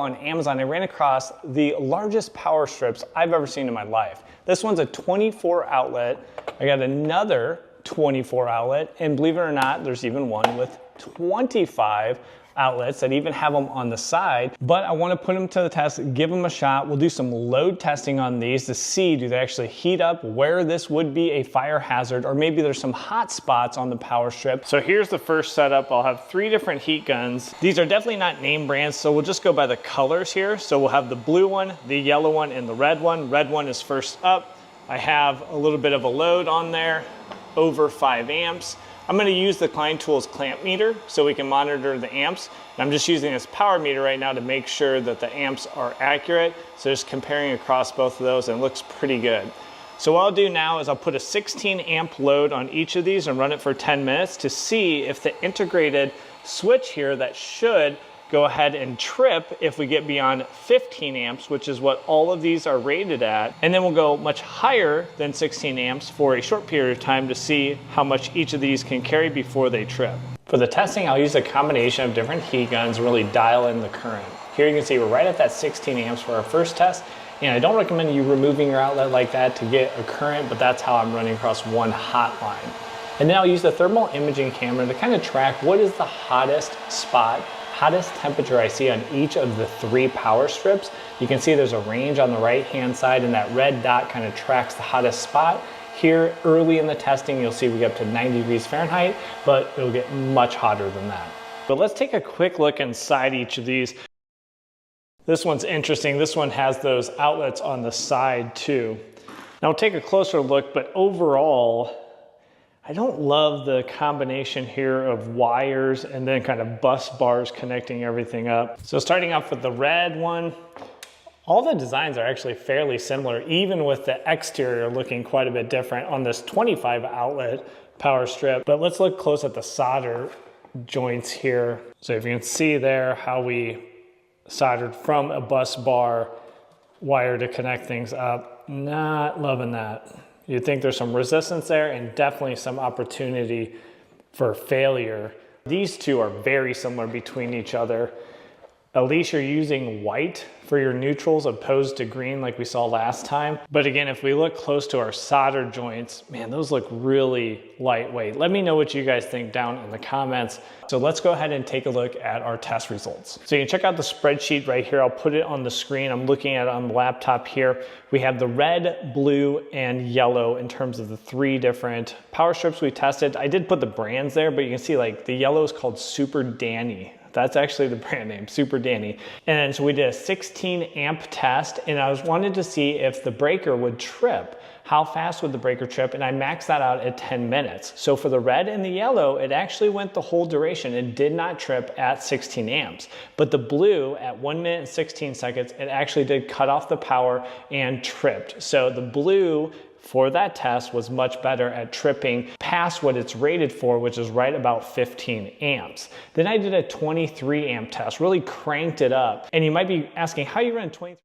on Amazon, I ran across the largest power strips I've ever seen in my life. This one's a 24 outlet. I got another 24 outlet, and believe it or not, there's even one with 25 outlets that even have them on the side. But I want to put them to the test, give them a shot. We'll do some load testing on these to see, do they actually heat up, where this would be a fire hazard, or maybe there's some hot spots on the power strip. So here's the first setup. I'll have 3 different heat guns. These are definitely not name brands, so we'll just go by the colors here. So we'll have the blue one, the yellow one, and the red one. Red one is first up. I have a little bit of a load on there, over 5 amps. I'm going to use the Klein Tools clamp meter so we can monitor the amps. And I'm just using this power meter right now to make sure that the amps are accurate. So just comparing across both of those, and it looks pretty good. So what I'll do now is I'll put a 16 amp load on each of these and run it for 10 minutes to see if the integrated switch here that should go ahead and trip if we get beyond 15 amps, which is what all of these are rated at. And then we'll go much higher than 16 amps for a short period of time to see how much each of these can carry before they trip. For the testing, I'll use a combination of different heat guns and really dial in the current. Here you can see we're right at that 16 amps for our first test. And I don't recommend you removing your outlet like that to get a current, but that's how I'm running across one hot line. And then I'll use the thermal imaging camera to kind of track what is the hottest spot, hottest temperature I see on each of the 3 power strips. You can see there's a range on the right hand side, and that red dot kind of tracks the hottest spot. Here early in the testing, you'll see we get up to 90 degrees Fahrenheit, but it'll get much hotter than that. But let's take a quick look inside each of these. This one's interesting. This one has those outlets on the side too. Now we'll take a closer look, but overall, I don't love the combination here of wires and then kind of bus bars connecting everything up. So starting off with the red one, all the designs are actually fairly similar, even with the exterior looking quite a bit different on this 25 outlet power strip. But let's look close at the solder joints here. So if you can see there how we soldered from a bus bar wire to connect things up, not loving that. You'd think there's some resistance there and definitely some opportunity for failure. These two are very similar between each other. At least you're using white for your neutrals opposed to green like we saw last time. But again, if we look close to our solder joints, man, those look really lightweight. Let me know what you guys think down in the comments. So let's go ahead and take a look at our test results. So you can check out the spreadsheet right here. I'll put it on the screen. I'm looking at it on the laptop here. We have the red, blue, and yellow in terms of the 3 different power strips we tested. I did put the brands there, but you can see like the yellow is called Super Danny. That's actually the brand name, Super Danny. And so we did a 16 amp test, and I wanted to see if the breaker would trip. How fast would the breaker trip? And I maxed that out at 10 minutes. So for the red and the yellow, it actually went the whole duration and did not trip at 16 amps. But the blue at 1 minute and 16 seconds, it actually did cut off the power and tripped. So the blue for that test was much better at tripping past what it's rated for, which is right about 15 amps. Then I did a 23 amp test, really cranked it up. And you might be asking, how you run 23?